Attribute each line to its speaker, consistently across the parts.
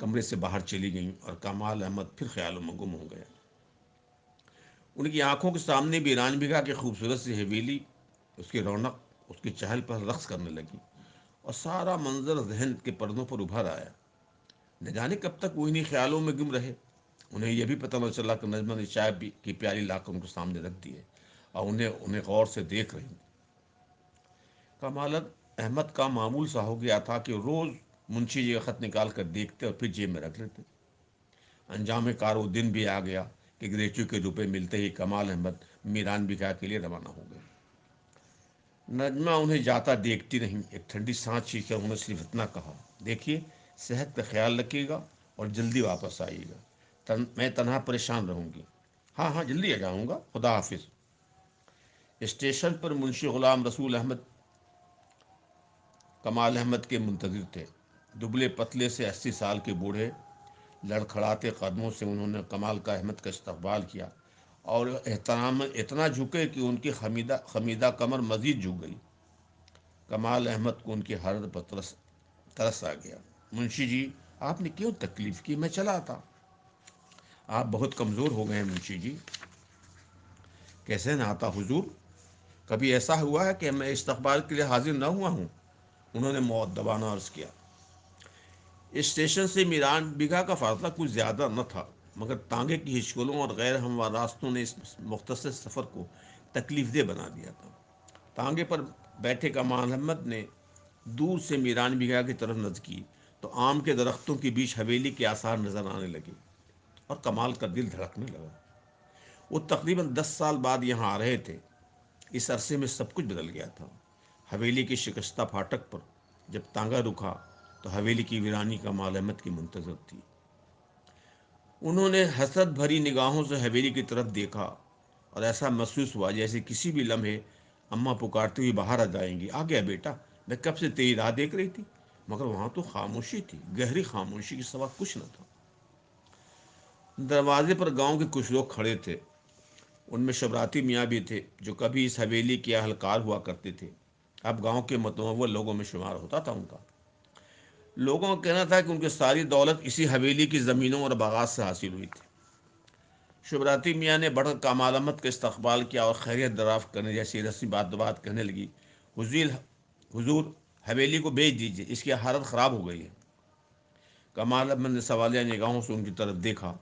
Speaker 1: کمرے سے باہر چلی گئیں اور کمال احمد پھر خیالوں میں گم ہو گیا۔ ان کی آنکھوں کے سامنے بھی رانجھ بگھا کی خوبصورت سی حویلی، اس کی رونق، اس کی چہل پہل رقص کرنے لگی، اور سارا منظر ذہن کے پردوں پر ابھر آیا۔ نہ جانے کب تک وہ انہیں خیالوں میں گم رہے۔ انہیں یہ بھی پتہ نہ چلا کہ نجمہ نے چائے کی پیالی لا کر ان کے سامنے رکھ دی ہے اور انہیں غور سے دیکھ رہی۔ کمال احمد کا معمول سا ہو گیا تھا کہ روز منشی جی کا خط نکال کر دیکھتے اور پھر جیب میں رکھ لیتے۔ انجام کار وہ دن بھی آ گیا کہ گریچو کے روپے ملتے ہی کمال احمد میران بگھا کے لیے روانہ ہو گئے۔ نجمہ انہیں جاتا دیکھتی نہیں، ایک ٹھنڈی سانس کھینچ کر انہیں صرف اتنا کہا، دیکھیے صحت کا خیال رکھیے گا اور جلدی واپس آئیے گا، میں تنہا پریشان رہوں گی۔ ہاں ہاں جلدی آ جاؤں گا، خدا حافظ۔ اسٹیشن پر منشی غلام رسول احمد کمال احمد کے منتظر تھے۔ دبلے پتلے سے 80 سال کے بوڑھے، لڑکھڑاتے قدموں سے انہوں نے کمال کا احمد کا استقبال کیا اور احترام اتنا جھکے کہ ان کی خمیدہ کمر مزید جھک گئی۔ کمال احمد کو ان کی حالت پر ترس آ گیا۔ منشی جی، آپ نے کیوں تکلیف کی؟ میں چلا آتا۔ آپ بہت کمزور ہو گئے ہیں منشی جی۔ کیسے نہ آتا حضور، کبھی ایسا ہوا ہے کہ میں استقبال کے لیے حاضر نہ ہوا ہوں؟ انہوں نے مؤدبانہ عرض کیا۔ اسٹیشن سے میران بگھا کا فاصلہ کچھ زیادہ نہ تھا، مگر تانگے کی ہچکلوں اور غیر ہموار راستوں نے اس مختصر سفر کو تکلیف دہ بنا دیا تھا۔ تانگے پر بیٹھے کمال احمد نے دور سے میران بگھا کی طرف نظر کی تو آم کے درختوں کے بیچ حویلی کے آثار نظر آنے لگے اور کمال کا دل دھڑکنے لگا۔ وہ تقریباً 10 سال بعد یہاں آ رہے تھے۔ اس عرصے میں سب کچھ بدل گیا تھا۔ حویلی کے شکستہ پھاٹک پر جب تانگا رکا تو حویلی کی ویرانی کمال احمد کی منتظر تھی۔ انہوں نے حسرت بھری نگاہوں سے حویلی کی طرف دیکھا اور ایسا محسوس ہوا جیسے کسی بھی لمحے اماں پکارتی ہوئی باہر آ جائیں گی، آ گیا بیٹا، میں کب سے تیری راہ دیکھ رہی تھی۔ مگر وہاں تو خاموشی تھی، گہری خاموشی کے سوا کچھ نہ تھا۔ دروازے پر گاؤں کے کچھ لوگ کھڑے تھے، ان میں شبراتی میاں بھی تھے جو کبھی اس حویلی کے اہلکار ہوا کرتے تھے، اب گاؤں کے متنوع لوگوں میں شمار ہوتا تھا ان کا۔ لوگوں کا کہنا تھا کہ ان کی ساری دولت اسی حویلی کی زمینوں اور باغات سے حاصل ہوئی تھی۔ شبراتی میاں نے بڑھ کر کمال احمد کا استقبال کیا اور خیریت دریافت کرنے جیسی رسمی بات کہنے لگی۔ حضور حویلی کو بیچ دیجیے، اس کی حالت خراب ہو گئی ہے۔ کمال احمد نے سوالیہ نگاہوں سے ان کی طرف دیکھا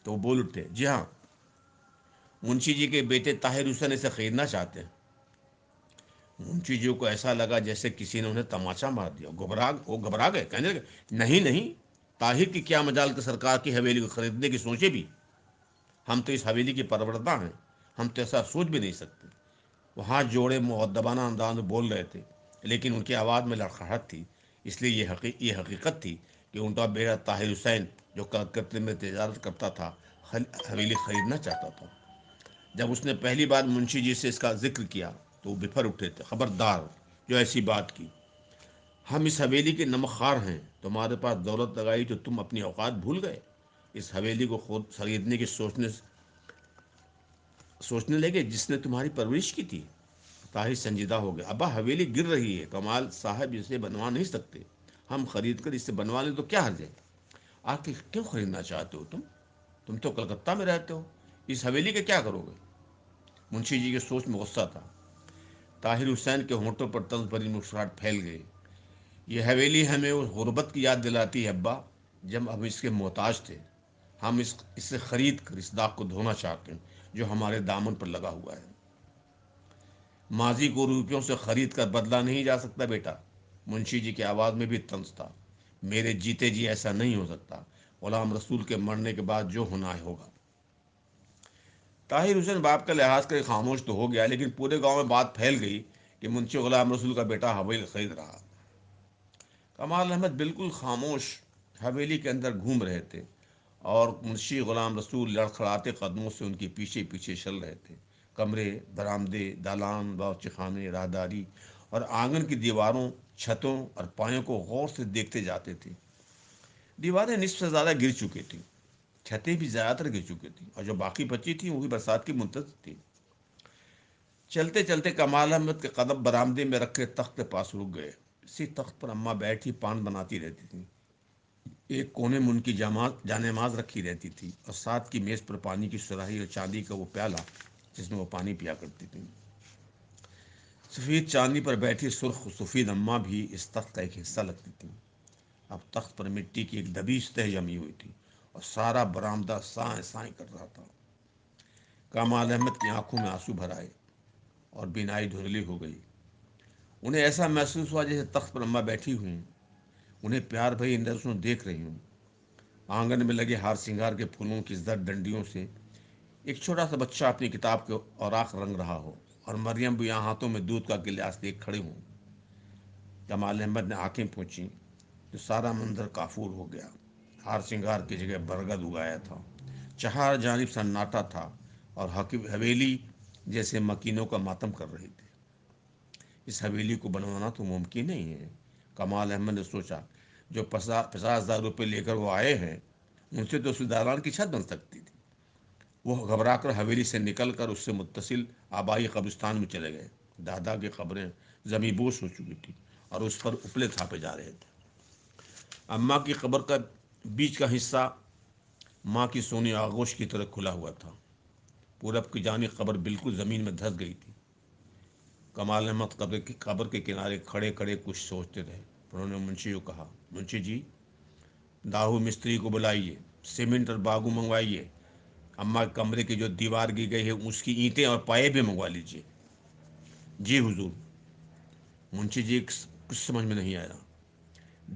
Speaker 1: تو وہ بول اٹھے، جی ہاں، منشی جی کے بیٹے طاہر حسین اسے خریدنا چاہتے ہیں۔ منشی جی کو ایسا لگا جیسے کسی نے انہیں تماچا مار دیا۔ وہ گھبرا گئے، کہنے لگے، نہیں، طاہر کی کیا مجال کہ سرکار کی حویلی کو خریدنے کی سوچے بھی؟ ہم تو اس حویلی کے پروردگار ہیں، ہم تو ایسا سوچ بھی نہیں سکتے۔ وہ ہاتھ جوڑے مؤدبانہ انداز میں بول رہے تھے، لیکن ان کی آواز میں لڑکھڑاہٹ تھی، اس لیے یہ حقیقت تھی کہ ان کا بیٹا طاہر حسین جو کلکتہ میں تجارت کرتا تھا، حویلی خریدنا چاہتا تھا۔ جب اس نے پہلی بار منشی جی سے اس کا ذکر کیا تو وہ بفر اٹھے تھے، خبردار جو ایسی بات کی، ہم اس حویلی کے نمک خوار ہیں، تمہارے پاس دولت لگائی تو تم اپنی اوقات بھول گئے، اس حویلی کو خود خریدنے کی سوچنے لگے جس نے تمہاری پرورش کی تھی۔ طاہر سنجیدہ ہو گیا، ابا حویلی گر رہی ہے، کمال صاحب اسے بنوا نہیں سکتے، ہم خرید کر اسے بنوا لیں تو کیا حرج ہے؟ آخر کیوں خریدنا چاہتے ہو تم تو کلکتہ میں رہتے ہو، اس حویلی کے کیا کرو گے؟ منشی جی کی سوچ میں غصہ تھا۔ طاہر حسین کے ہونٹوں پر طنز بھری مسکراہٹ پھیل گئی۔ یہ حویلی ہمیں اس غربت کی یاد دلاتی ہے ابا، جب ہم اس کے محتاج تھے۔ ہم اسے خرید کر اس داغ کو دھونا چاہتے ہیں جو ہمارے دامن پر لگا ہوا ہے۔ ماضی کو روپیوں سے خرید کر بدلا نہیں جا سکتا بیٹا۔ منشی جی کی آواز میں بھی طنز تھا۔ میرے جیتے جی ایسا نہیں ہو سکتا، غلام رسول کے مرنے کے بعد جو ہونا ہے ہوگا۔ طاہر حسین باپ کا لحاظ کر خاموش تو ہو گیا، لیکن پورے گاؤں میں بات پھیل گئی کہ منشی غلام رسول کا بیٹا حویلی خرید رہا۔ کمال احمد بالکل خاموش حویلی کے اندر گھوم رہے تھے اور منشی غلام رسول لڑکھڑاتے قدموں سے ان کے پیچھے پیچھے چل رہے تھے۔ کمرے، برآمدے، دالان، باورچی خانے، راہداری اور آنگن کی دیواروں، چھتوں اور پایوں کو غور سے دیکھتے جاتے تھے۔ دیواریں نصف سے زیادہ گر چکی تھیں، چھتیں بھی زیادہ تر گر چکی تھیں، اور جو باقی بچی تھیں وہ بھی برسات کی منتظر تھی۔ چلتے چلتے کمال احمد کے قدم برآمدے میں رکھے تخت کے پاس رک گئے۔ اسی تخت پر اماں بیٹھی پان بناتی رہتی تھیں۔ ایک کونے میں ان کی جانماز رکھی رہتی تھی اور ساتھ کی میز پر پانی کی سراہی اور چاندی کا وہ پیالہ جس میں وہ پانی پیا کرتی تھی۔ سفید چاندی پر بیٹھی سرخ سفید اماں بھی اس تخت کا ایک حصہ لگتی تھی۔ اب تخت پر مٹی کی ایک دبیش تہ جمی ہوئی تھی اور سارا برآمدہ سائیں سائیں کر رہا تھا۔ کمال احمد کی آنکھوں میں آنسو بھر آئے اور بینائی دھندلی ہو گئی۔ انہیں ایسا محسوس ہوا جیسے تخت پر اماں بیٹھی ہوئی ہیں، انہیں پیار بھری نظروں دیکھ رہی ہوں۔ آنگن میں لگے ہار سنگار کے پھولوں کی زرد ڈنڈیوں سے ایک چھوٹا سا بچہ اپنی کتاب کے اوراق رنگ رہا ہو اور مریم بھی یہاں ہاتھوں میں دودھ کا گلاس دیکھ کھڑے ہوں۔ کمال احمد نے آنکھیں پھونچی تو سارا منظر کافور ہو گیا۔ ہار سنگار کی جگہ برگد اگایا تھا، چہار جانب سناٹا تھا اور حویلی جیسے مکینوں کا ماتم کر رہی تھی۔ اس حویلی کو بنوانا تو ممکن نہیں ہے، کمال احمد نے سوچا۔ جو 50,000 روپے لے کر وہ آئے ہیں ان سے تو اس دالان کی چھت بن سکتی تھی۔ وہ گھبرا کر حویلی سے نکل کر اس سے متصل آبائی قبرستان میں چلے گئے۔ دادا کی قبریں زمیں بوس ہو چکی تھی اور اس پر اپلے تھاپے جا رہے تھے۔ اماں کی قبر کا بیچ کا حصہ ماں کی سونی آغوش کی طرح کھلا ہوا تھا۔ پورب کی جانب قبر بالکل زمین میں دھس گئی تھی۔ کمال احمد قبر کے کنارے کھڑے کھڑے کچھ سوچتے رہے۔ انہوں نے منشی کو کہا، منشی جی، داہو مستری کو بلائیے، سیمنٹ اور باگو منگوائیے، اماں کے کمرے کی جو دیوار کی گئی ہے اس کی اینٹیں اور پائے بھی منگوا لیجیے۔ جی حضور۔ منشی جی کچھ سمجھ میں نہیں آیا،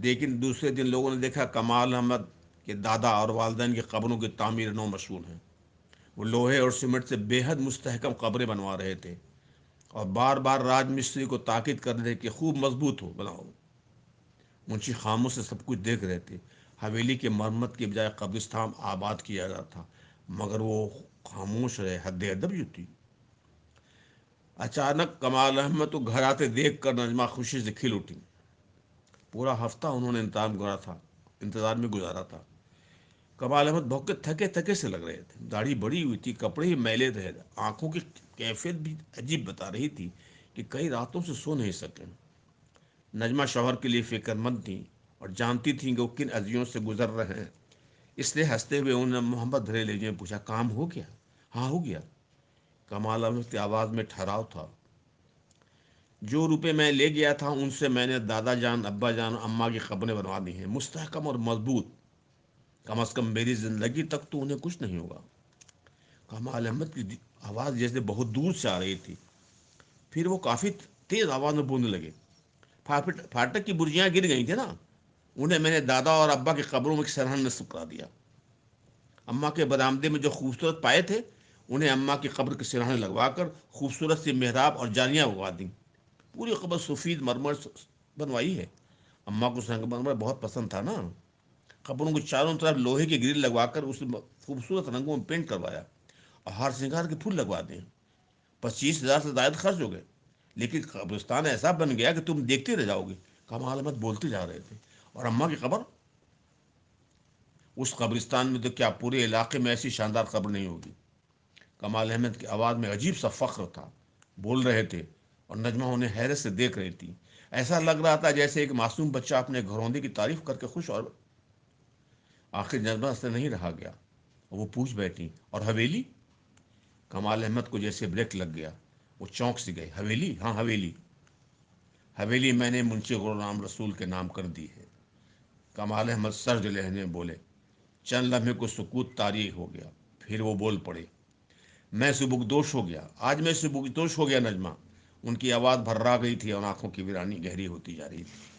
Speaker 1: لیکن دوسرے دن لوگوں نے دیکھا کمال احمد کے دادا اور والدین کی قبروں کی تعمیر نو مشغول ہیں۔ وہ لوہے اور سیمنٹ سے بے حد مستحکم قبریں بنوا رہے تھے اور بار بار راج مستری کو تاکید کر رہے کہ خوب مضبوط ہو بناؤ۔ منشی خاموش سے سب کچھ دیکھ رہے تھے۔ حویلی کے مرمت کے بجائے قبرستان آباد کیا جاتا تھا، مگر وہ خاموش رہے، حد ادب جو تھی۔ اچانک کمال احمد کو گھر آتے دیکھ کر نجمہ خوشی سے کھل اٹھی۔ پورا ہفتہ انہوں نے انتظار میں گزارا تھا۔ کمال احمد بہت تھکے تھکے سے لگ رہے تھے، داڑھی بڑی ہوئی تھی، کپڑے ہی میلے رہے، آنکھوں کی کیفیت بھی عجیب بتا رہی تھی کہ کئی راتوں سے سو نہیں سکے۔ نجمہ شوہر کے لیے فکر مند تھی اور جانتی تھیں کہ وہ کن اذیوں سے گزر رہے ہیں، اس لیے ہنستے ہوئے انہوں نے محبت بھرے لہجے میں پوچھا، کام ہو گیا؟ ہاں ہو گیا۔ کمال احمد کی آواز میں ٹھہراؤ تھا۔ جو روپے میں لے گیا تھا ان سے میں نے دادا جان، ابا جان، اماں کی قبریں بنوا دی ہیں، مستحکم اور مضبوط۔ کم از کم میری زندگی تک تو انہیں کچھ نہیں ہوگا۔ کمال احمد کی آواز جیسے بہت دور سے آ رہی تھی، پھر وہ کافی تیز آواز میں بولنے لگے، پھاٹک کی برجیاں گر گئی تھیں نا، انہیں میں نے دادا اور ابا کی قبروں میں سرہن میں سکرا دیا۔ اماں کے برآمدے میں جو خوبصورت پائے تھے انہیں اماں کی قبر کے سرہانے لگوا کر خوبصورت سی محراب اور جالیاں اگوا دیں۔ پوری قبر سفید مرمر بنوائی ہے۔ اماں کو سنگ مرمر بہت پسند تھا نا۔ قبروں کے چاروں طرف لوہے کی گرل لگوا کر اسے خوبصورت رنگوں میں پینٹ کروایا اور ہار سنگار کے پھول لگوا دیں۔ 25,000 سے زائد خرچ ہو گئے، لیکن قبرستان ایسا بن گیا کہ تم دیکھتے رہ جاؤ گے۔ کمال احمد بولتے جا رہے تھے، اور اماں کی قبر؟ اس قبرستان میں تو کیا پورے علاقے میں ایسی شاندار قبر نہیں ہوگی۔ کمال احمد کی آواز میں عجیب سا فخر تھا۔ بول رہے تھے اور نجمہ انہیں حیرت سے دیکھ رہی تھی۔ ایسا لگ رہا تھا جیسے ایک معصوم بچہ اپنے گھروندے کی تعریف کر کے خوش، اور آخر نجمہ سے نہیں رہا گیا، وہ پوچھ بیٹھی، اور حویلی؟ کمال احمد کو جیسے بریک لگ گیا، وہ چونک سے گئے۔ حویلی؟ ہاں حویلی۔ حویلی میں نے منشی غلام رسول کے نام کر دی ہے۔ کمال احمد سرد لہجے میں بولے۔ چند لمحے کو سکوت طاری ہو گیا، پھر وہ بول پڑے، میں سبکدوش ہو گیا، آج میں سبکدوش ہو گیا نجمہ۔ ان کی آواز بھرا گئی تھی اور آنکھوں کی ویرانی گہری ہوتی جا رہی تھی۔